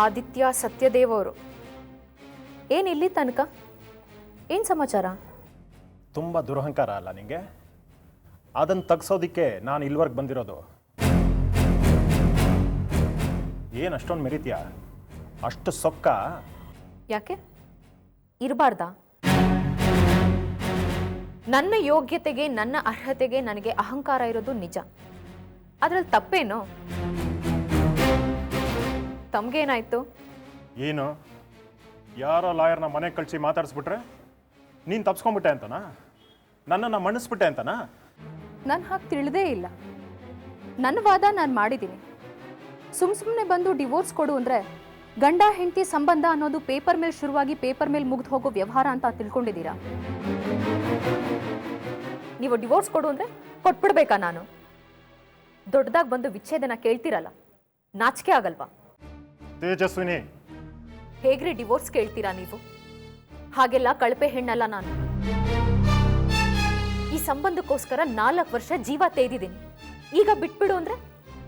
ಆದಿತ್ಯ ಸತ್ಯದೇವ್ ಅವರು. ಏನಿಲ್ಲಿ ತನಕ ಏನು ಸಮಾಚಾರ? ತುಂಬ ದುರಹಂಕಾರ ಅಲ್ಲ ನಿಂಗೆ? ಅದನ್ನು ತಗ್ಸೋದಿಕ್ಕೆ ನಾನು ಇಲ್ಲಿವರೆಗೆ ಬಂದಿರೋದು. ಏನು ಅಷ್ಟೊಂದು ಮೆರಿತೀಯ? ಅಷ್ಟು ಸೊಕ್ಕ? ಯಾಕೆ ಇರಬಾರ್ದಾ? ನನ್ನ ಯೋಗ್ಯತೆಗೆ ನನ್ನ ಅರ್ಹತೆಗೆ ನನಗೆ ಅಹಂಕಾರ ಇರೋದು ನಿಜ. ಅದ್ರಲ್ಲಿ ತಪ್ಪೇನು? ತಮ್ಗೇನಾಯ್ತು? ಏನು ಯಾರೋ ಲಾಯರ್ನ ಮನೆಗೆ ಕಳಿಸಿ ಮಾತಾಡಿಸ್ಬಿಟ್ರೆ ನೀನು ತಪ್ಸ್ಕೊಂಡ್ಬಿಟ್ಟೆ ಅಂತನಾ? ನನ್ನನ್ನು ಮಣಿಸ್ಬಿಟ್ಟೆ ಅಂತನಾ? ನಾನು ಹಾಗೆ ತಿಳಿದೇ ಇಲ್ಲ. ನನ್ನ ವಾದ ನಾನು ಮಾಡಿದ್ದೀನಿ. ಸುಮ್ಮನೆ ಬಂದು ಡಿವೋರ್ಸ್ ಕೊಡು ಅಂದರೆ ಗಂಡ ಹೆಂಡತಿ ಸಂಬಂಧ ಅನ್ನೋದು ಪೇಪರ್ ಮೇಲೆ ಶುರುವಾಗಿ ಪೇಪರ್ ಮೇಲೆ ಮುಗ್ದು ಹೋಗೋ ವ್ಯವಹಾರ ಅಂತ ತಿಳ್ಕೊಂಡಿದ್ದೀರಾ? ನೀವು ಡಿವೋರ್ಸ್ ಕೊಡು ಅಂದರೆ ಕೊಟ್ಬಿಡ್ಬೇಕಾ? ನಾನು ದೊಡ್ಡದಾಗಿ ಬಂದು ವಿಚ್ಛೇದನ ಕೇಳ್ತೀರಲ್ಲ, ನಾಚಿಕೆ ಆಗಲ್ವಾ? ತೇಜಸ್ವಿನಿ, ಹೇಗ್ರಿ ಡಿವೋರ್ಸ್ ಕೇಳ್ತೀರಾ ನೀವು? ಹಾಗೆಲ್ಲ ಕಳಪೆ ಹೆಣ್ಣಲ್ಲ ನಾನು. ಈ ಸಂಬಂಧಕ್ಕೋಸ್ಕರ 4 ವರ್ಷ ಜೀವ ತೇದಿದ್ದೀನಿ. ಈಗ ಬಿಟ್ಬಿಡು ಅಂದ್ರೆ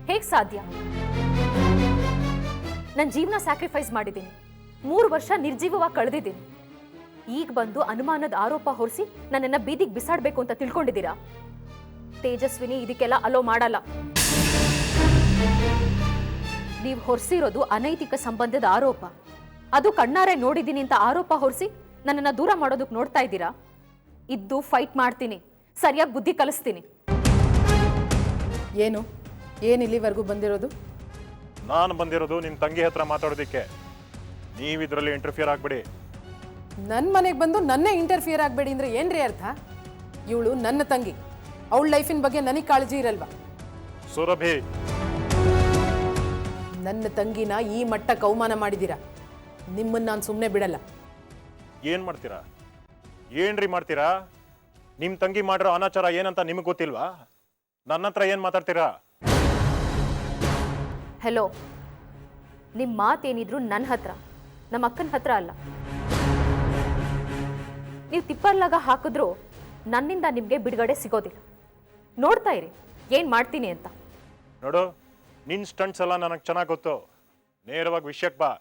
ಹೇಗ್ ಸಾಧ್ಯ? ನನ್ನ ಜೀವನ ಸ್ಯಾಕ್ರಿಫೈಸ್ ಮಾಡಿದ್ದೀನಿ. 3 ವರ್ಷ ನಿರ್ಜೀವವಾಗಿ ಕಳೆದಿದ್ದೀನಿ. ಈಗ ಬಂದು ಅನುಮಾನದ ಆರೋಪ ಹೊರಿಸಿ ನನ್ನನ್ನ ಬೀದಿಗೆ ಬಿಸಾಡಬೇಕು ಅಂತ ತಿಳ್ಕೊಂಡಿದ್ದೀರಾ? ತೇಜಸ್ವಿನಿ, ಇದಕ್ಕೆಲ್ಲ ಅಲೋ ಮಾಡಲ್ಲ. ನೀವು ಹೊರಿಸಿರೋದು ಅನೈತಿಕ ಸಂಬಂಧದ ಆರೋಪ. ಅದು ಕಣ್ಣಾರೆ ನೋಡಿದ್ದೀನಿ ಅಂತ ಆರೋಪ ಹೊರಿಸಿ ನನ್ನನ್ನು ದೂರ ಮಾಡೋದಕ್ಕೆ ನೋಡ್ತಾ ಇದ್ದೀರಾ? ಇದ್ದು ಫೈಟ್ ಮಾಡ್ತೀನಿ, ಸರಿಯಾಗಿ ಬುದ್ಧಿ ಕಲಿಸ್ತೀನಿ. ಏನು ಇಲ್ಲಿವರೆಗೂ ಬಂದಿರೋದು? ನಾನು ಬಂದಿರೋದು ನಿಮ್ಮ ತಂಗಿ ಹತ್ರ ಮಾತಾಡೋದಕ್ಕೆ. ನೀವು ಇದರಲ್ಲಿ ಇಂಟರ್ಫಿಯರ್ ಆಗ್ಬಿಡಿ. ನನ್ನ ಮನೆಗೆ ಬಂದು ನನ್ನೇ ಇಂಟರ್ಫಿಯರ್ ಆಗಬೇಡಿ ಅಂದರೆ ಏನ್ರಿ ಅರ್ಥ? ಇವಳು ನನ್ನ ತಂಗಿ. ಅವಳ ಲೈಫಿನ ಬಗ್ಗೆ ನನಗೆ ಕಾಳಜಿ ಇರಲ್ವಾ? ಸುರಭಿ, ನನ್ನ ತಂಗಿನ ಈ ಮಟ್ಟಕ್ಕೆ ಅವಮಾನ ಮಾಡಿದ್ದೀರಾ. ನಿಮ್ಮನ್ನು ನಾನು ಸುಮ್ಮನೆ ಬಿಡಲ್ಲ. ಏನು ಮಾಡ್ತೀರಾ? ಏನ್ರಿ ಮಾಡ್ತೀರಾ? ನಿಮ್ಮ ತಂಗಿ ಮಾಡಿರೋ ಅನಾಚಾರ ಏನಂತ ನಿಮಗೆ ಗೊತ್ತಿಲ್ವಾ? ನನ್ನ ಹತ್ರ ಏನು ಮಾತಾಡ್ತೀರಾ? ಹೆಲೋ, ನಿಮ್ಮ ಮಾತೇನಿದ್ರು ನನ್ನ ಹತ್ರ, ನಮ್ಮ ಅಕ್ಕನ ಹತ್ರ ಅಲ್ಲ. ನೀವು ತಿಪ್ಪರ್ಲಾಗ ಹಾಕಿದ್ರೂ ನನ್ನಿಂದ ನಿಮಗೆ ಬಿಡುಗಡೆ ಸಿಗೋದಿಲ್ಲ. ನೋಡ್ತಾ ಇರಿ ಏನು ಮಾಡ್ತೀನಿ ಅಂತ. ನೋಡು, ನಿನ್ನ ಸ್ಟಂಟ್ಸ್ ಎಲ್ಲ ನನಗೆ ಚೆನ್ನಾಗಿ ಗೊತ್ತು. ನೇರವಾಗಿ ವಿಷಯಕ್ಕೆ ಬಾ.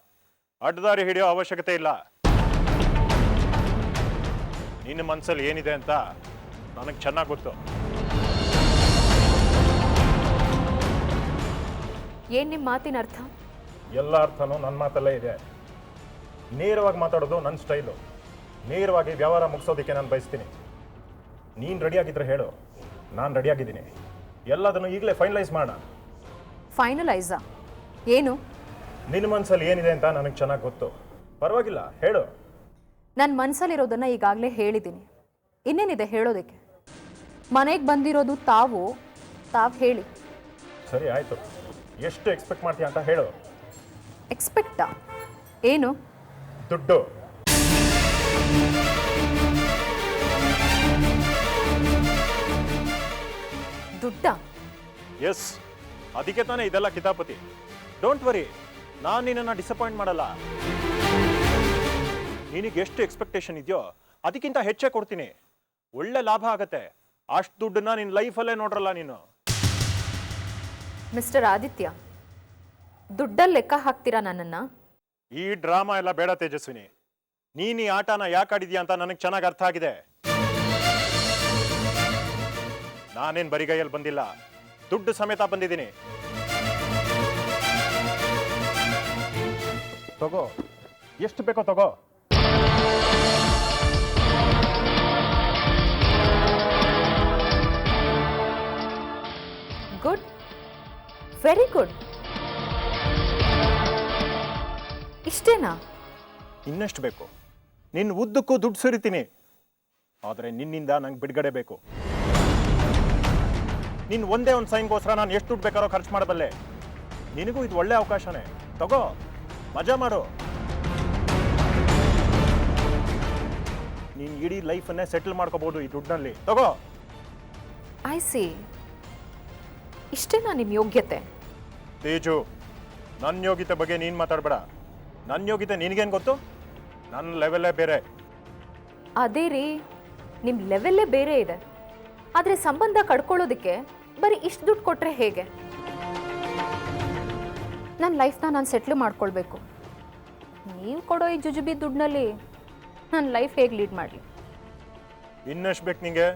ಅಡ್ಡದಾರಿ ಹಿಡಿಯೋ ಅವಶ್ಯಕತೆ ಇಲ್ಲ. ನಿನ್ನ ಮನಸ್ಸಲ್ಲಿ ಏನಿದೆ ಅಂತ ನನಗೆ ಚೆನ್ನಾಗಿ ಗೊತ್ತು. ಏನು ನಿಮ್ಮ ಮಾತಿನ ಅರ್ಥ? ಎಲ್ಲ ಅರ್ಥನೂ ನನ್ನ ಮಾತಲ್ಲೇ ಇದೆ. ನೇರವಾಗಿ ಮಾತಾಡೋದು ನನ್ನ ಸ್ಟೈಲು. ನೇರವಾಗಿ ವ್ಯವಹಾರ ಮುಗಿಸೋದಕ್ಕೆ ನಾನು ಬಯಸ್ತೀನಿ. ನೀನು ರೆಡಿಯಾಗಿದ್ದರೆ ಹೇಳು, ನಾನು ರೆಡಿಯಾಗಿದ್ದೀನಿ. ಎಲ್ಲದನ್ನು ಈಗಲೇ ಫೈನಲೈಸ್ ಮಾಡೋಣ. ಫೈನಲೈಸಾ? ಏನು? ನಿನ್ನ ಮನಸ್ಸಲ್ಲಿ ಏನಿದೆ ಅಂತ ನನಗೆ ಚೆನ್ನಾಗಿ ಗೊತ್ತು. ಪರವಾಗಿಲ್ಲ, ಹೇಳು. ನನ್ನ ಮನಸ್ಸಲ್ಲಿರೋದನ್ನು ಈಗಾಗಲೇ ಹೇಳಿದ್ದೀನಿ. ಇನ್ನೇನಿದೆ ಹೇಳೋದಕ್ಕೆ? ಮನೆಗೆ ಬಂದಿರೋದು ತಾವು ಹೇಳಿ. ಸರಿ, ಆಯಿತು. ಎಷ್ಟು ಎಕ್ಸ್ಪೆಕ್ಟ್ ಮಾಡ್ತೀಯ ಅಂತ ಹೇಳು. ಎಕ್ಸ್ಪೆಕ್ಟಾ? ಏನು? ದುಡ್ಡು. ದುಡ್ಡ? ಎಸ್, ಅದಕ್ಕೆ ತಾನೇ ಇದೆಲ್ಲ ಕಿತಾಪತಿ. ಡೋಂಟ್ ವರಿ, ನಾನು ನಿನ್ನನ್ನು ಡಿಸಪಾಯಿಂಟ್ ಮಾಡಲ್ಲ. ನಿನಗೆ ಎಷ್ಟು ಎಕ್ಸ್ಪೆಕ್ಟೇಷನ್ ಇದೆಯೋ ಅದಕ್ಕಿಂತ ಹೆಚ್ಚೇ ಕೊಡ್ತೀನಿ. ಒಳ್ಳೆ ಲಾಭ ಆಗತ್ತೆ. ಅಷ್ಟು ದುಡ್ಡನ್ನ ನಿನ್ನ ಲೈಫಲ್ಲೇ ನೋಡ್ರಲ್ಲ ನೀನು. ಮಿಸ್ಟರ್ ಆದಿತ್ಯ, ದುಡ್ಡಲ್ಲಿ ಲೆಕ್ಕ ಹಾಕ್ತೀರಾ ನನ್ನನ್ನು? ಈ ಡ್ರಾಮಾ ಎಲ್ಲ ಬೇಡ ತೇಜಸ್ವಿನಿ. ನೀನು ಈ ಆಟನ ಯಾಕೆ ಆಡಿದ್ಯಾ ಅಂತ ನನಗೆ ಚೆನ್ನಾಗಿ ಅರ್ಥ ಆಗಿದೆ. ನಾನೇನು ಬರಿಗೈಯಲ್ಲಿ ಬಂದಿಲ್ಲ, ದುಡ್ಡು ಸಮೇತ ಬಂದಿದ್ದೀನಿ. ತಗೋ, ಎಷ್ಟು ಬೇಕೋ ತಗೋ. Good, very good. ಇಷ್ಟೇನಾ? ಇನ್ನೆಷ್ಟು ಬೇಕು? ನಿನ್ನ ಉದ್ದಕ್ಕೂ ದುಡ್ಡು ಸುರಿತೀನಿ. ಆದರೆ ನಿನ್ನಿಂದ ನಂಗೆ ಬಿಡುಗಡೆ ಬೇಕು. ನಿನ್ನ ಒಂದೇ ಒಂದು ಸೈನ್ಗೋಸ್ಕರ ನಾನು ಎಷ್ಟು ದುಡ್ಡು ಬೇಕಾರೋ ಖರ್ಚು ಮಾಡಬಲ್ಲೆ. ನಿನಗೂ ಇದು ಒಳ್ಳೆ ಅವಕಾಶನೇ. ತಗೋ, ಮಜಾ ಮಾಡು. ನೀನು ಇಡೀ ಲೈಫನ್ನೇ ಸೆಟಲ್ ಮಾಡ್ಕೋಬಹುದು ಈ ದುಡ್ಡಿನಲ್ಲಿ. ತಗೋ. I see. ಇಷ್ಟೇನಾ ನಿಮ್ಮ ಯೋಗ್ಯತೆ? ತೇಜು, ನನ್ನ ಯೋಗ್ಯತೆ ಬಗ್ಗೆ ನೀನು ಮಾತಾಡಬೇಡ. ನನ್ನ ಯೋಗ್ಯತೆ ನಿನಗೇನು ಗೊತ್ತು? ನನ್ನ ಲೆವೆಲ್ಲೇ ಬೇರೆ. ಅದೇ ರೀ, ನಿಮ್ಮ ಲೆವೆಲ್ಲೇ ಬೇರೆ ಇದೆ. ಆದರೆ ಸಂಬಂಧ ಕಡ್ಕೊಳ್ಳೋದಕ್ಕೆ ಬರೀ ಇಷ್ಟು ದುಡ್ಡು ಕೊಟ್ಟರೆ ಹೇಗೆ? ನನ್ನ ಲೈಫ್ನ ನಾನು ಸೆಟ್ಲ್ ಮಾಡ್ಕೊಳ್ಬೇಕು. ನೀವು ಕೊಡೋ ಈ ಜುಜುಬಿ ದುಡ್ಡಿನಲ್ಲಿ ನನ್ನ ಲೈಫ್ ಹೇಗೆ ಲೀಡ್ ಮಾಡಲಿ? ಇನ್ನೆಷ್ಟು ಬೇಕು ನಿಂಗೆ?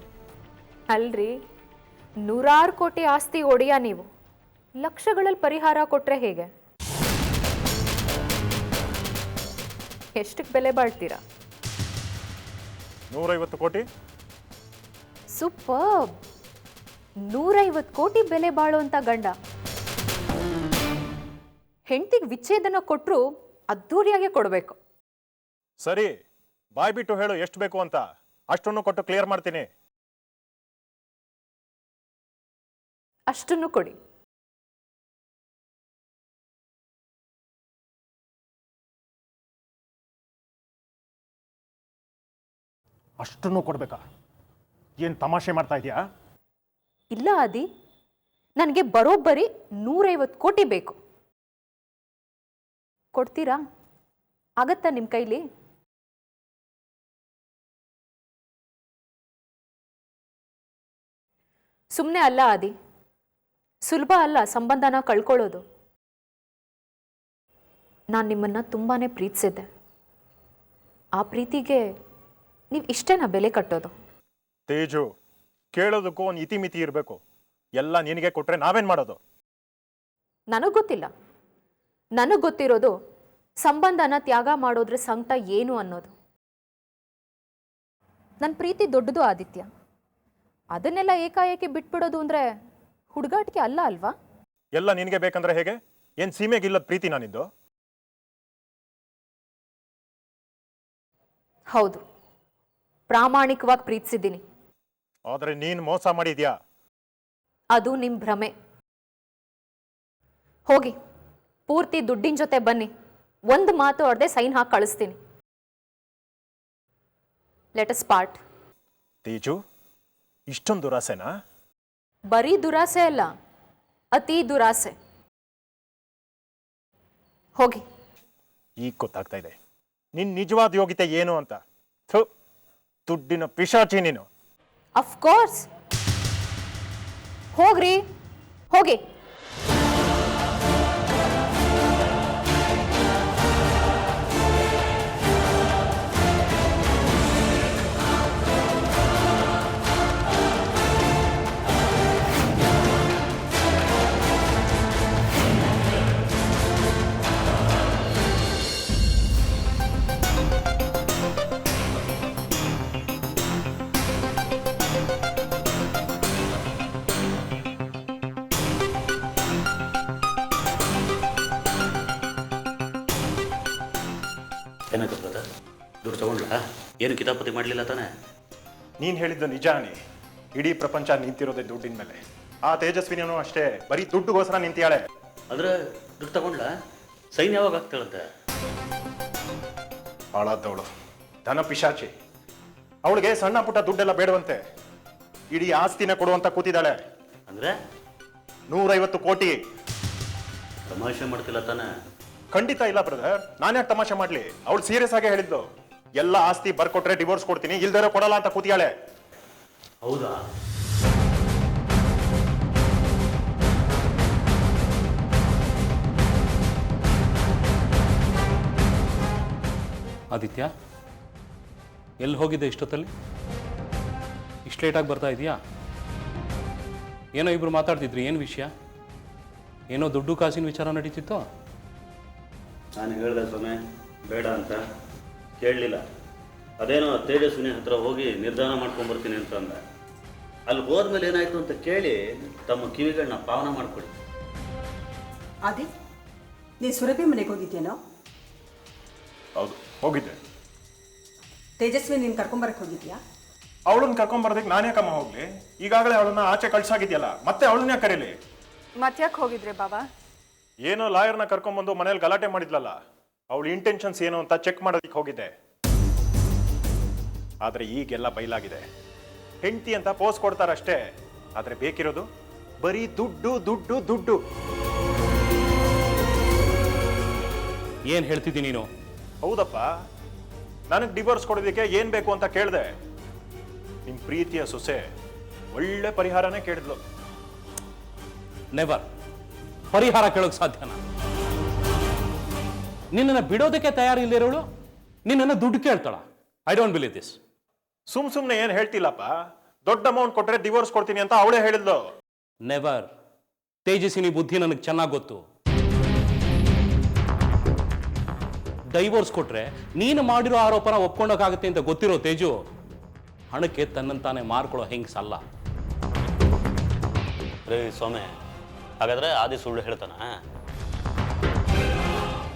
ಅಲ್ರಿ, 100 ಕೋಟಿ ಆಸ್ತಿ ಒಡೆಯ ನೀವು ಲಕ್ಷಗಳಲ್ಲಿ ಪರಿಹಾರ ಕೊಟ್ರೆ ಹೇಗೆ? ಎಷ್ಟಕ್ಕೆ ಬೆಲೆ ಬಾಳ್ತೀರಾ? 150 ಕೋಟಿ. ಸೂಪರ್. 150 ಕೋಟಿ ಬೆಲೆ ಬಾಳುವಂತ ಗಂಡ ಹೆಂಡತಿಗೆ ವಿಚ್ಛೇದನ ಕೊಟ್ಟರು ಅದ್ದೂರಿಯಾಗೆ ಕೊಡಬೇಕು. ಸರಿ, ಬಾಯ್ ಬಿಟ್ಟು ಹೇಳು ಎಷ್ಟು ಬೇಕು ಅಂತ. ಅಷ್ಟನ್ನು ಕೊಟ್ಟು ಕ್ಲಿಯರ್ ಮಾಡ್ತೀನಿ. ಅಷ್ಟನ್ನು ಕೊಡಿ. ಅಷ್ಟನ್ನು ಕೊಡ್ಬೇಕಾ? ಏನು ತಮಾಷೆ ಮಾಡ್ತಾ ಇದೆಯಾ? ಇಲ್ಲ ಆದಿ, ನನಗೆ ಬರೋಬ್ಬರಿ 150 ಕೋಟಿ ಬೇಕು. ಕೊಡ್ತೀರಾ? ಆಗತ್ತಾ ನಿಮ್ಮ ಕೈಲಿ? ಸುಮ್ಮನೆ ಅಲ್ಲ ಆದಿ, ಸುಲಭ ಅಲ್ಲ ಸಂಬಂಧನ ಕಳ್ಕೊಳ್ಳೋದು. ನಾನು ನಿಮ್ಮನ್ನು ತುಂಬಾನೇ ಪ್ರೀತಿಸಿದ್ದೆ. ಆ ಪ್ರೀತಿಗೆ ನೀವು ಇಷ್ಟೇನಾ ಬೆಲೆ ಕಟ್ಟೋದು? ತೇಜು, ಕೇಳೋದಕ್ಕೂ ಒಂದು ಇತಿಮಿತಿ ಇರಬೇಕು. ಎಲ್ಲ ನಿನಗೆ ಕೊಟ್ರೆ ನಾವೇನ್ ಮಾಡೋದು? ನನಗೆ ಗೊತ್ತಿಲ್ಲ. ನನಗೆ ಗೊತ್ತಿರೋದು ಸಂಬಂಧನ ತ್ಯಾಗ ಮಾಡೋದ್ರ ಸಂಕಟ ಏನು ಅನ್ನೋದು. ನನ್ನ ಪ್ರೀತಿ ದೊಡ್ಡದು ಆದಿತ್ಯ. ಅದನ್ನೆಲ್ಲ ಏಕಾಏಕಿ ಬಿಟ್ಬಿಡೋದು ಅಂದರೆ ಹುಡುಗಾಟಿಕೆ ಅಲ್ಲ ಅಲ್ವಾ? ಎಲ್ಲ ನಿನಗೆ ಬೇಕಂದ್ರೆ ಹೇಗೆ? ಏನು ಸೀಮೆಗಿಲ್ಲದ ಪ್ರೀತಿ ನಾನಿದ್ದು? ಹೌದು, ಪ್ರಾಮಾಣಿಕವಾಗಿ ಪ್ರೀತಿಸಿದ್ದೀನಿ. ಆದರೆ ನೀನು ಮೋಸ ಮಾಡಿದ್ಯಾ. ಅದು ನಿಮ್ಮ ಭ್ರಮೆ. ಹೋಗಿ ಪೂರ್ತಿ ದುಡ್ಡಿನ ಜೊತೆ ಬನ್ನಿ. ಒಂದು ಮಾತು ಹೊಡೆದೆ ಸೈನ್ ಹಾಕಿ ಕಳಿಸ್ತೀನಿ. Let us part. ತೇಜು, ಇಷ್ಟೊಂದು ದುರಾಸೆನಾ? ಬರೀ ದುರಾಸೆ ಅಲ್ಲ, ಅತಿ ದುರಾಸೆ. ಹೋಗಿ. ಈಗ ಗೊತ್ತಾಗ್ತಾ ಇದೆ ನಿನ್ನ ನಿಜವಾದ ಯೋಗ್ಯತೆ ಏನು ಅಂತ. ಥು, ದುಡ್ಡಿನ ಪಿಶಾಚಿ ನೀನು. ಅಫ್ಕೋರ್ಸ್. ಹೋಗ್ರಿ, ಹೋಗಿ. ಏನಾಯ್ತು ಬ್ರದರ್? ದುಡ್ಡು ತಗೊಂಡ್ಲಾ? ಏನು ಕಿತಾಪತಿ ಮಾಡಲಿಲ್ಲ ತಾನೆ? ನೀನು ಹೇಳಿದ್ದು ನಿಜಾನೇ. ಇಡೀ ಪ್ರಪಂಚ ನಿಂತಿರೋದೇ ದುಡ್ಡಿನ ಮೇಲೆ. ಆ ತೇಜಸ್ವಿನಿಯೂ ಅಷ್ಟೇ, ಬರೀ ದುಡ್ಡುಗೋಸ್ಕರ ನಿಂತಿಯಾಳೆ. ಆದರೆ ದುಡ್ಡು ತಗೊಂಡ್ಲಾ? ಸೈನ್ ಯಾವಾಗ ಆಗ್ತಾಳಂತೆ? ಹಾಳಾದವಳು, ಧನ ಪಿಶಾಚಿ. ಅವಳಿಗೆ ಸಣ್ಣ ಪುಟ್ಟ ದುಡ್ಡೆಲ್ಲ ಬೇಡವಂತೆ. ಇಡೀ ಆಸ್ತಿನ ಕೊಡುವಂತ ಕೂತಿದ್ದಾಳೆ. ಅಂದರೆ 150 ಕೋಟಿ. ತಮಾಷೆ ಮಾಡ್ತಿಲ್ಲ ತಾನೆ? ಖಂಡಿತ ಇಲ್ಲ ಬ್ರದರ್, ನಾನು ಯಾಕೆ ತಮಾಷೆ ಮಾಡ್ಲಿ? ಅವಳು ಸೀರಿಯಸ್ ಆಗಿ ಹೇಳಿದ್ದು. ಎಲ್ಲ ಆಸ್ತಿ ಬರ್ಕೊಟ್ರೆ ಡಿವೋರ್ಸ್ ಕೊಡ್ತೀನಿ, ಇಲ್ದೇರೋ ಕೊಡಲ್ಲ ಅಂತ ಕೂತಿಯಾಳೆ. ಹೌದಾ? ಆದಿತ್ಯ, ಎಲ್ಲಿ ಹೋಗಿದ್ದೆ ಇಷ್ಟೊತ್ತಲ್ಲಿ? ಇಷ್ಟು ಲೇಟಾಗಿ ಬರ್ತಾ ಇದೆಯಾ? ಏನೋ ಇಬ್ರು ಮಾತಾಡ್ತಿದ್ರಿ, ಏನು ವಿಷಯ? ಏನೋ ದುಡ್ಡು ಕಾಸಿನ ವಿಚಾರ ನಡೀತಿತ್ತೋ? ನಾನು ಹೇಳಿದೆ ಸ್ವಾಮಿ ಬೇಡ ಅಂತ, ಕೇಳಲಿಲ್ಲ. ಅದೇನೋ ತೇಜಸ್ವಿನಿ ಹತ್ರ ಹೋಗಿ ನಿರ್ಧಾರ ಮಾಡ್ಕೊಂಬರ್ತೀನಿ ಅಂತ ಅಂದ. ಅಲ್ಲಿ ಹೋದ್ಮೇಲೆ ಏನಾಯಿತು ಅಂತ ಕೇಳಿ ತಮ್ಮ ಕಿವಿಗಳನ್ನ ಪಾವನ ಮಾಡಿಕೊಡಿ. ಆದಿ, ನೀನು ಸುರಭಿ ಮನೆಗೆ ಹೋಗಿದ್ದೇನೋ? ಹೌದು, ಹೋಗಿದ್ದೆ. ತೇಜಸ್ವಿ ನೀನು ಕರ್ಕೊಂಬರಕ್ಕೆ ಹೋಗಿದ್ಯಾ? ಅವಳನ್ನ ಕರ್ಕೊಂಬರ್ದಕ್ಕೆ ನಾನು ಯಾಕಮ್ಮ ಹೋಗ್ಲಿ? ಈಗಾಗಲೇ ಅವಳನ್ನ ಆಚೆ ಕಳ್ಸಾಗಿದ್ಯಲ್ಲ, ಮತ್ತೆ ಅವಳನ್ನ ಕರೀಲಿ. ಮತ್ತ್ಯಾಕೆ ಹೋಗಿದ್ರೆ ಬಾಬಾ? ಏನೋ ಲಾಯರ್ನ ಕರ್ಕೊಂಡ್ಬಂದು ಮನೇಲಿ ಗಲಾಟೆ ಮಾಡಿದ್ಲಲ್ಲ, ಅವಳ ಇಂಟೆನ್ಷನ್ಸ್ ಏನು ಅಂತ ಚೆಕ್ ಮಾಡೋದಕ್ಕೆ ಹೋಗಿದ್ದೆ. ಆದ್ರೆ ಈಗೆಲ್ಲ ಬಯಲಾಗಿದೆ. ಹೆಂಡತಿ ಅಂತ ಪೋಸ್ ಕೊಡ್ತಾರಷ್ಟೇ, ಆದ್ರೆ ಬೇಕಿರೋದು ಬರೀ ದುಡ್ಡು ದುಡ್ಡು ದುಡ್ಡು. ಏನು ಹೇಳ್ತಿದ್ದಿ ನೀನು? ಹೌದಪ್ಪ, ನನಗೆ ಡಿವೋರ್ಸ್ ಕೊಡೋದಕ್ಕೆ ಏನ್ ಬೇಕು ಅಂತ ಕೇಳಿದೆ. ನಿಮ್ ಪ್ರೀತಿಯ ಸೊಸೆ ಒಳ್ಳೆ ಪರಿಹಾರನೇ ಕೇಳಿದ್ಲು. ನೆವರ್. ಪರಿಹಾರ ಕೇಳೋಕೆ ಸಾಧ್ಯನಾ? ನಿನ್ನನ್ನು ಬಿಡೋದಕ್ಕೆ ತಯಾರಿಲ್ಲದಿರೋಳು ನಿನ್ನನ್ನು ದುಡ್ಡು ಕೇಳ್ತಾಳ. I don't believe this. ಸುಮ್ಮನೆ ಏನು ಹೇಳ್ತಿಲ್ಲಪ್ಪ. ದೊಡ್ಡ ಅಮೌಂಟ್ ಕೊಟ್ಟರೆ ಡಿವೋರ್ಸ್ ಕೊಡ್ತೀನಿ ಅಂತ ಅವಳೇ ಹೇಳಿದ್ಲು. ನೆವರ್. ತೇಜಸ್ವಿನಿ ಬುದ್ಧಿ ನನಗೆ ಚೆನ್ನಾಗಿ ಗೊತ್ತು. ಡೈವೋರ್ಸ್ ಕೊಟ್ರೆ ನೀನು ಮಾಡಿರೋ ಆರೋಪನ ಒಪ್ಕೊಂಡೋಕ್ಕಾಗುತ್ತೆ ಅಂತ ಗೊತ್ತಿರೋ ತೇಜು ಹಣಕ್ಕೆ ತನ್ನಂತಾನೆ ಮಾರ್ಕೊಳ್ಳೋ ಹೆಂಗಸಲ್ಲ. ರೇ ಸ್ವಾಮಿ, ಹಾಗಾದ್ರೆ ಆದಿ ಸುಳ್ಳು ಹೇಳ್ತಾನ?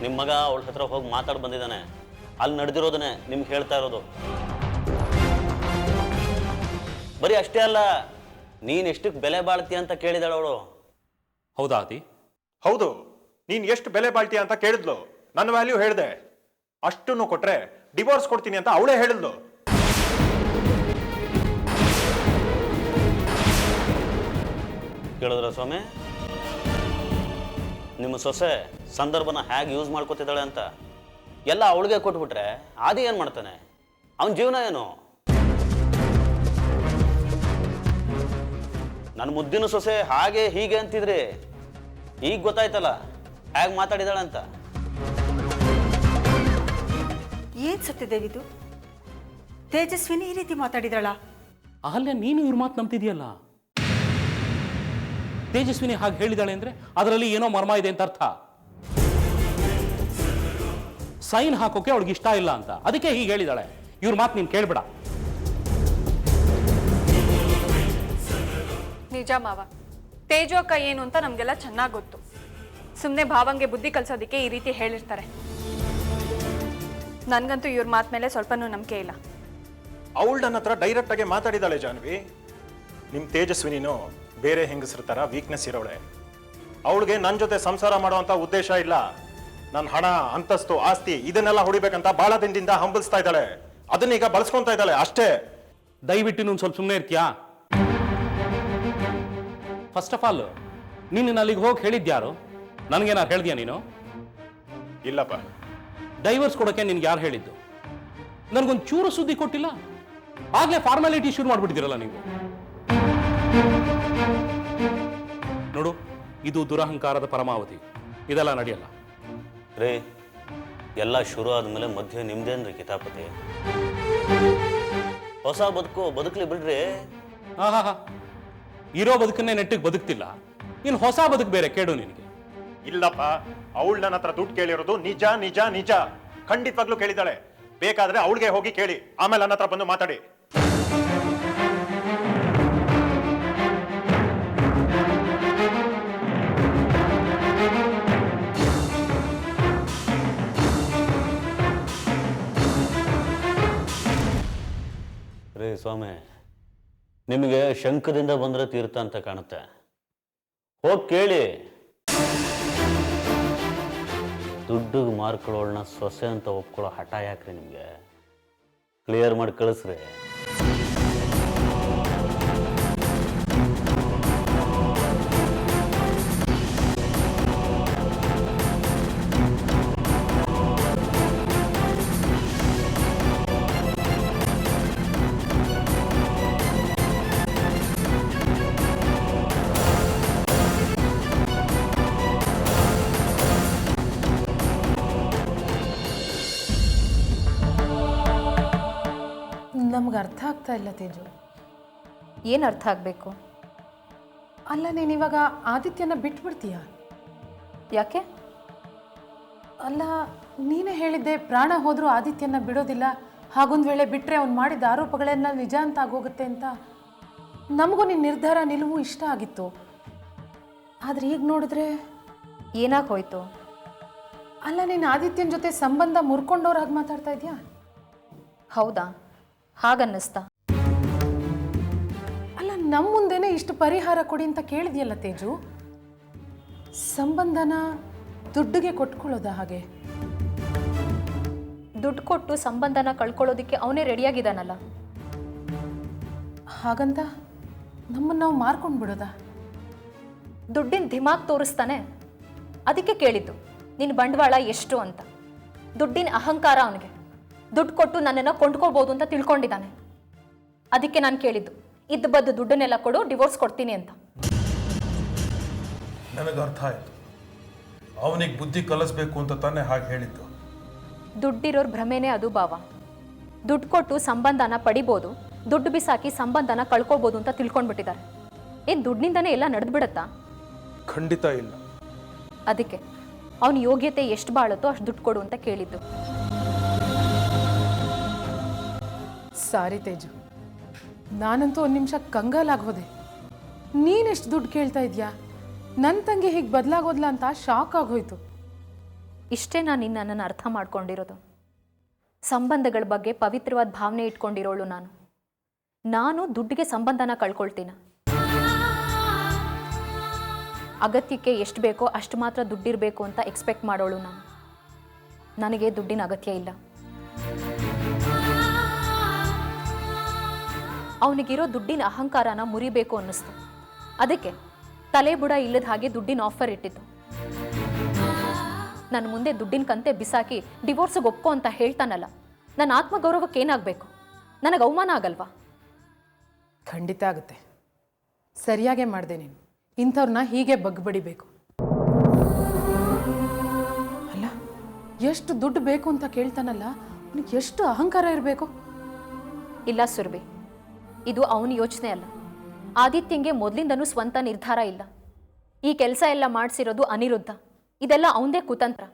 ನಿಮ್ಮ ಮಗ ಅವಳ ಹತ್ರ ಹೋಗಿ ಮಾತಾಡಿ ಬಂದಿದ್ದಾನೆ. ಅಲ್ಲಿ ನಡೆದಿರೋದನ್ನೇ ನಿಮ್ಗೆ ಹೇಳ್ತಾ ಇರೋದು. ಬರೀ ಅಷ್ಟೇ ಅಲ್ಲ, ನೀನು ಎಷ್ಟಕ್ಕೆ ಬೆಲೆ ಬಾಳ್ತೀಯ ಅಂತ ಕೇಳಿದಾಳ ಅವಳು. ಹೌದಾ ಆದಿ? ಹೌದು, ನೀನ್ ಎಷ್ಟು ಬೆಲೆ ಬಾಳ್ತೀಯ ಅಂತ ಕೇಳಿದ್ಲು. ನನ್ನ ವ್ಯಾಲ್ಯೂ ಹೇಳಿದೆ. ಅಷ್ಟನ್ನು ಕೊಟ್ರೆ ಡಿವೋರ್ಸ್ ಕೊಡ್ತೀನಿ ಅಂತ ಅವಳೇ ಹೇಳಿದ್ಲು. ಕೇಳಿದ್ರ ಸ್ವಾಮಿ, ನಿಮ್ಮ ಸೊಸೆ ಸಂದರ್ಭನ ಹೇಗೆ ಯೂಸ್ ಮಾಡ್ಕೋತಿದ್ದಾಳೆ ಅಂತ ಎಲ್ಲ ಅವಳಿಗೆ ಕೊಟ್ಬಿಟ್ರೆ ಆದಿ ಏನು ಮಾಡ್ತಾನೆ? ಅವನ ಜೀವನ ಏನು? ನನ್ನ ಮುದ್ದಿನ ಸೊಸೆ ಹಾಗೆ ಹೀಗೆ ಅಂತಿದ್ರಿ, ಈಗ ಗೊತ್ತಾಯ್ತಲ್ಲ ಹೇಗೆ ಮಾತಾಡಿದಾಳೆ ಅಂತ. ಏನು ಸತ್ಯದೇವಿದು? ತೇಜಸ್ವಿನಿ ಈ ರೀತಿ ಮಾತಾಡಿದಳ? ಅಹಲ್ಯ, ನೀನು ಇವ್ರ ಮಾತು ನಂಬ್ತಿದ್ಯಲ್ಲ. ತೇಜಸ್ವಿನಿ ಹಾಗೆ ಹೇಳಿದಾಳೆ ಅಂದ್ರೆ ಅದರಲ್ಲಿ ಏನೋ ಮರ್ಮ ಇದೆ ಅಂತ ಅರ್ಥ. ಸೈನ್ ಹಾಕೋಕೆ ಅವಳಿಗೆ ಇಷ್ಟ ಇಲ್ಲ ಅಂತ, ಅದಕ್ಕೆ ಹೀಗೆ ಹೇಳಿದಾಳೆ. ಇವ್ರ ಮಾತು ನೀನು ಕೇಳ್ಬೇಡ. ನಿಜ ಮಾವ, ತೇಜು ಅಕ್ಕ ಏನು ಅಂತ ನಮಗೆಲ್ಲ ಚೆನ್ನಾಗಿ ಗೊತ್ತು. ಸುಮ್ಮನೆ ಭಾವಂಗೆ ಬುದ್ಧಿ ಕಲಿಸೋದಕ್ಕೆ ಈ ರೀತಿ ಹೇಳಿರ್ತಾರೆ. ನನಗಂತೂ ಇವ್ರ ಮಾತು ಮೇಲೆ ಸ್ವಲ್ಪನೂ ನಂಬಿಕೆ ಇಲ್ಲ. ಅವಳು ನನ್ನ ಹತ್ರ ಡೈರೆಕ್ಟ್ ಆಗಿ ಮಾತಾಡಿದಾಳೆ. ಜಾನ್ವಿ, ನಿಮ್ ತೇಜಸ್ವಿನಿನೂ ಬೇರೆ ಹೆಂಗಸರ ತರ ವೀಕ್ನೆಸ್ ಇರೋಳೆ. ಅವಳಿಗೆ ನನ್ನ ಜೊತೆ ಸಂಸಾರ ಮಾಡುವಂತ ಉದ್ದೇಶ ಇಲ್ಲ. ನನ್ನ ಹಣ, ಅಂತಸ್ತು, ಆಸ್ತಿ ಇದನ್ನೆಲ್ಲ ಹೊಡಿಬೇಕಂತ ಬಹಳ ದಿನದಿಂದ ಹಂಬಲಿಸ್ತಾ ಇದ್ದಾಳೆ. ಅದನ್ನೀಗ ಬಳಸ್ಕೊಂತ ಇದ್ದಾಳೆ ಅಷ್ಟೇ. ದಯವಿಟ್ಟು ನೀನು ಸ್ವಲ್ಪ ಸುಮ್ಮನೆ ಇರ್ತೀಯಾ? ಫಸ್ಟ್ ಆಫ್ ಆಲ್ ನೀನು ಅಲ್ಲಿಗೆ ಹೋಗಿ ಹೇಳಿದ್ಯಾರು? ನನಗೇನಾರು ಹೇಳಿದ್ಯಾ ನೀನು? ಇಲ್ಲಪ್ಪ. ಡೈವರ್ಸ್ ಕೊಡೋಕೆ ನಿನ್ಗೆ ಯಾರು ಹೇಳಿದ್ದು? ನನಗೊಂದು ಚೂರು ಸುದ್ದಿ ಕೊಟ್ಟಿಲ್ಲ. ಆಗ್ಲೇ ಫಾರ್ಮಾಲಿಟಿ ಶುರು ಮಾಡ್ಬಿಟ್ಟಿದ್ದೀರಲ್ಲ ನೀವು. ನೋಡು, ಇದು ದುರಹಂಕಾರದ ಪರಮಾವಧಿ. ಇದೆಲ್ಲ ನಡೆಯಲ್ಲ ರೇ. ಎಲ್ಲ ಶುರು ಆದ್ಮೇಲೆ ಮಧ್ಯೆ ನಿಮ್ದೇನ್ರಿ ಕಿತಾಪತಿ? ಹೊಸ ಬದುಕಲಿ ಬಿಡ್ರಿ. ಹಾ, ಇರೋ ಬದುಕನ್ನೇ ನೆಟ್ಟಿಗೆ ಬದುಕ್ತಿಲ್ಲ, ಇನ್ನು ಹೊಸ ಬದುಕು ಬೇರೆ ಕೇಳು ನಿನಗೆ. ಇಲ್ಲಪ್ಪ, ಅವಳು ನನ್ನ ಹತ್ರ ದುಡ್ಡು ಕೇಳಿರೋದು ನಿಜ ನಿಜ ನಿಜ. ಖಂಡಿತವಾಗ್ಲೂ ಕೇಳಿದಾಳೆ. ಬೇಕಾದ್ರೆ ಅವಳಿಗೆ ಹೋಗಿ ಕೇಳಿ, ಆಮೇಲೆ ನನ್ನ ಹತ್ರ ಬಂದು ಮಾತಾಡಿ. ರೇ ಸ್ವಾಮಿ, ನಿಮಗೆ ಶಂಕದಿಂದ ಬಂದರೆ ತೀರ್ಥ ಅಂತ ಕಾಣುತ್ತೆ. ಹೋಗಿ ಕೇಳಿ. ದುಡ್ಡಿಗೆ ಮಾರ್ಕೊಳ್ಳೋಳನ್ನ ಸೊಸೆ ಅಂತ ಒಪ್ಕೊಳ್ಳೋ ಹಠ ಯಾಕ್ರಿ ನಿಮಗೆ? ಕ್ಲಿಯರ್ ಮಾಡಿ ಕಳಿಸ್ರಿ. ನಮ್ಗೆ ಅರ್ಥ ಆಗ್ತಾ ಇಲ್ಲ ತೇಜು. ಏನು ಅರ್ಥ ಆಗಬೇಕು? ಅಲ್ಲ, ನೀನು ಇವಾಗ ಆದಿತ್ಯನ ಬಿಟ್ಬಿಡ್ತೀಯ? ಯಾಕೆ? ಅಲ್ಲ, ನೀನೇ ಹೇಳಿದ್ದೆ ಪ್ರಾಣ ಹೋದರೂ ಆದಿತ್ಯನ ಬಿಡೋದಿಲ್ಲ, ಹಾಗೊಂದು ವೇಳೆ ಬಿಟ್ಟರೆ ಅವ್ನು ಮಾಡಿದ ಆರೋಪಗಳೆಲ್ಲ ನಿಜ ಅಂತ ಆಗೋಗುತ್ತೆ ಅಂತ. ನಮಗೂ ನಿನ್ನ ನಿರ್ಧಾರ, ನಿಲುವು ಇಷ್ಟ ಆಗಿತ್ತು. ಆದರೆ ಈಗ ನೋಡಿದ್ರೆ ಏನಾಗಿ ಹೋಯ್ತು? ಅಲ್ಲ, ನೀನು ಆದಿತ್ಯನ ಜೊತೆ ಸಂಬಂಧ ಮುರ್ಕೊಂಡವ್ರು ಹಾಗೆ ಮಾತಾಡ್ತಾ ಇದೆಯಾ? ಹೌದಾ? ಹಾಗನ್ನಿಸ್ತಾ? ಅಲ್ಲ, ನಮ್ಮ ಮುಂದೆನೇ ಇಷ್ಟು ಪರಿಹಾರ ಕೊಡಿ ಅಂತ ಕೇಳಿದ್ಯಲ್ಲ ತೇಜು. ಸಂಬಂಧನ ದುಡ್ಡಿಗೆ ಕೊಟ್ಕೊಳ್ಳೋದ ಹಾಗೆ? ದುಡ್ಡು ಕೊಟ್ಟು ಸಂಬಂಧನ ಕಳ್ಕೊಳ್ಳೋದಕ್ಕೆ ಅವನೇ ರೆಡಿಯಾಗಿದ್ದಾನಲ್ಲ. ಹಾಗಂತ ನಮ್ಮನ್ನು ನಾವು ಮಾರ್ಕೊಂಡು ಬಿಡೋದಾ? ದುಡ್ಡಿನ ಧಿಮಾಕ್ ತೋರಿಸ್ತಾನೆ. ಅದಕ್ಕೆ ಕೇಳಿದ್ದು ನಿನ್ನ ಬಂಡವಾಳ ಎಷ್ಟು ಅಂತ. ದುಡ್ಡಿನ ಅಹಂಕಾರ ಅವನಿಗೆ. ದುಡ್ಡು ಕೊಟ್ಟು ನನ್ನನ್ನು ಕೊಂಡ್ಕೋಬೋದು ಅಂತ ತಿಳ್ಕೊಂಡಿದ್ದಾನೆ. ಅದಕ್ಕೆ ನಾನು ಕೇಳಿದ್ದು, ಇದ್ದು ಬದ್ದು ದುಡ್ಡನ್ನೆಲ್ಲ ಕೊಡು, ಡಿವೋರ್ಸ್ ಕೊಡ್ತೀನಿ ಅಂತ. ನನಗೆ ಅರ್ಥ ಆಯಿತು. ಅವನಿಗೆ ಬುದ್ಧಿ ಕಲಿಸ್ಬೇಕು ಅಂತ ತಾನೇ ಹಾಗೆ ಹೇಳಿದ್ದು. ದುಡ್ಡಿರೋರ್ ಭ್ರಮೆನೇ ಅದು ಭಾವ. ದುಡ್ಡು ಕೊಟ್ಟು ಸಂಬಂಧನ ಪಡಿಬೋದು, ದುಡ್ಡು ಬಿಸಾಕಿ ಸಂಬಂಧನ ಕಳ್ಕೊಬೋದು ಅಂತ ತಿಳ್ಕೊಂಡ್ಬಿಟ್ಟಿದ್ದಾರೆ. ಏನು ದುಡ್ಡಿನಿಂದನೇ ಎಲ್ಲ ನಡೆದು ಬಿಡತ್ತಾ? ಖಂಡಿತ ಇಲ್ಲ. ಅದಕ್ಕೆ ಅವನ ಯೋಗ್ಯತೆ ಎಷ್ಟು ಬಾಳುತ್ತೋ ಅಷ್ಟು ದುಡ್ಡು ಕೊಡು ಅಂತ ಕೇಳಿದ್ದು. ಸಾರಿ ತೇಜು, ನಾನಂತೂ ಒಂದು ನಿಮಿಷ ಕಂಗಾಲಾಗೋದೆ. ನೀನೆಷ್ಟು ದುಡ್ಡು ಕೇಳ್ತಾ ಇದೆಯಾ? ನನ್ನ ತಂಗಿ ಹೀಗೆ ಬದಲಾಗೋದ್ಲ ಅಂತ ಶಾಕ್ ಆಗೋಯ್ತು. ಇಷ್ಟೇ ನಾನು ನನ್ನನ್ನು ಅರ್ಥ ಮಾಡ್ಕೊಂಡಿರೋದು. ಸಂಬಂಧಗಳ ಬಗ್ಗೆ ಪವಿತ್ರವಾದ ಭಾವನೆ ಇಟ್ಕೊಂಡಿರೋಳು ನಾನು ದುಡ್ಡಿಗೆ ಸಂಬಂಧನ ಕಳ್ಕೊಳ್ತೀನ. ಅಗತ್ಯಕ್ಕೆ ಎಷ್ಟು ಬೇಕೋ ಅಷ್ಟು ಮಾತ್ರ ದುಡ್ಡಿರಬೇಕು ಅಂತ ಎಕ್ಸ್ಪೆಕ್ಟ್ ಮಾಡೋಳು ನಾನು. ನನಗೆ ದುಡ್ಡಿನ ಅಗತ್ಯ ಇಲ್ಲ. ಅವನಿಗಿರೋ ದುಡ್ಡಿನ ಅಹಂಕಾರನ ಮುರಿಬೇಕು ಅನ್ನಿಸ್ತು. ಅದಕ್ಕೆ ತಲೆ ಬುಡ ಇಲ್ಲದ ಹಾಗೆ ದುಡ್ಡಿನ ಆಫರ್ ಇಟ್ಟಿದ್ದು. ನನ್ನ ಮುಂದೆ ದುಡ್ಡಿನ ಕಂತೆ ಬಿಸಾಕಿ ಡಿವೋರ್ಸ್ಗೆ ಒಪ್ಪೋ ಅಂತ ಹೇಳ್ತಾನಲ್ಲ, ನನ್ನ ಆತ್ಮಗೌರವಕ್ಕೆ ಏನಾಗಬೇಕು? ನನಗೆ ಅವಮಾನ ಆಗಲ್ವಾ? ಖಂಡಿತ ಆಗುತ್ತೆ. ಸರಿಯಾಗೇ ಮಾಡಿದೆ ನೀನು. ಇಂಥವ್ರನ್ನ ಹೀಗೆ ಬಗ್ಬಡಿಬೇಕು. ಅಲ್ಲ, ಎಷ್ಟು ದುಡ್ಡು ಬೇಕು ಅಂತ ಕೇಳ್ತಾನಲ್ಲ, ಅವನಿಗೆ ಎಷ್ಟು ಅಹಂಕಾರ ಇರಬೇಕು. ಇಲ್ಲ ಸುರ್ಬಿ, ಇದು ಅವನ ಯೋಚನೆ ಅಲ್ಲ. ಆದಿತ್ಯಂಗೆ ಮೊದಲಿಂದನೂ ಸ್ವಂತ ನಿರ್ಧಾರ ಇಲ್ಲ. ಈ ಕೆಲಸ ಎಲ್ಲ ಮಾಡಿಸಿರೋದು ಅನಿರುದ್ಧ. ಇದೆಲ್ಲ ಅವನದೇ ಕುತಂತ್ರ.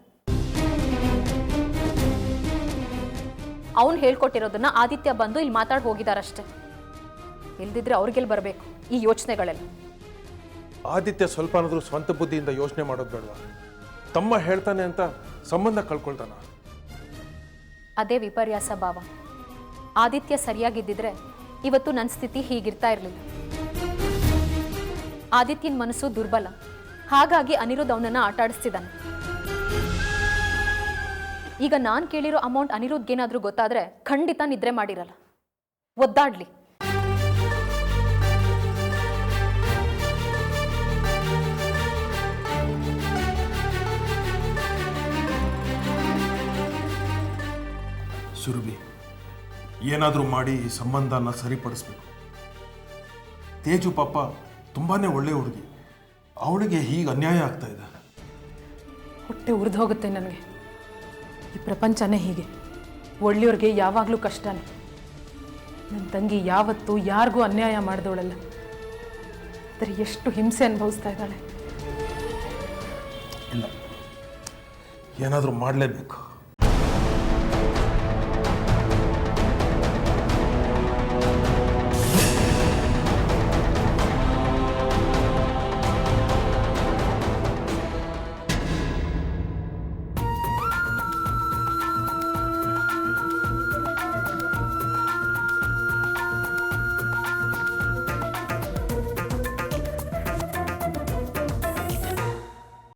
ಅವನು ಹೇಳ್ಕೊಟ್ಟಿರೋದನ್ನ ಆದಿತ್ಯ ಬಂದು ಇಲ್ಲಿ ಮಾತಾಡಿ ಹೋಗಿದಾರಷ್ಟೆ. ಇಲ್ದಿದ್ರೆ ಅವ್ರಿಗೆಲ್ಲಿ ಬರಬೇಕು ಈ ಯೋಚನೆಗಳೆಲ್ಲ? ಆದಿತ್ಯ ಸ್ವಲ್ಪನಾದ್ರೂ ಸ್ವಂತ ಬುದ್ಧಿಯಿಂದ ಯೋಚನೆ ಮಾಡೋದು ಬೇಡವಾ? ತಮ್ಮ ಹೇಳ್ತಾನೆ ಅಂತ ಸಂಬಂಧ ಕಳ್ಕೊಳ್ತಾನ? ಅದೇ ವಿಪರ್ಯಾಸ ಭಾವ. ಆದಿತ್ಯ ಸರಿಯಾಗಿದ್ದಿದ್ರೆ ಇವತ್ತು ನನ್ನ ಸ್ಥಿತಿ ಹೀಗಿರ್ತಾ ಇರಲಿಲ್ಲ. ಆದಿತ್ಯನ ಮನಸ್ಸು ದುರ್ಬಲ, ಹಾಗಾಗಿ ಅನಿರುದ್ಧ ಅವನನ್ನು ಆಟ ಆಡಿಸ್ತಿದ್ದಾನೆ. ಈಗ ನಾನು ಕೇಳಿರೋ ಅಮೌಂಟ್ ಅನಿರುದ್ಧಗೇನಾದರೂ ಗೊತ್ತಾದರೆ ಖಂಡಿತ ನಿದ್ರೆ ಮಾಡಿರಲ್ಲ, ಒದ್ದಾಡ್ಲಿ. ಸುರಭಿ, ಏನಾದರೂ ಮಾಡಿ ಈ ಸಂಬಂಧನ ಸರಿಪಡಿಸ್ಬೇಕು. ತೇಜು ಪಾಪ ತುಂಬಾನೇ ಒಳ್ಳೆ ಹುಡುಗಿ, ಅವಳಿಗೆ ಹೀಗೆ ಅನ್ಯಾಯ ಆಗ್ತಾ ಇದೆ. ಹೊಟ್ಟೆ ಉರಿದು ಹೋಗುತ್ತೆ ನನಗೆ. ಈ ಪ್ರಪಂಚನೇ ಹೀಗೆ, ಒಳ್ಳೆಯವ್ರಿಗೆ ಯಾವಾಗಲೂ ಕಷ್ಟನೇ. ನನ್ನ ತಂಗಿ ಯಾವತ್ತೂ ಯಾರಿಗೂ ಅನ್ಯಾಯ ಮಾಡಿದವಳಲ್ಲ. ಆದರೆ ಎಷ್ಟು ಹಿಂಸೆ ಅನುಭವಿಸ್ತಾ ಇದ್ದಾಳೆ. ಇಲ್ಲ, ಏನಾದರೂ ಮಾಡಲೇಬೇಕು.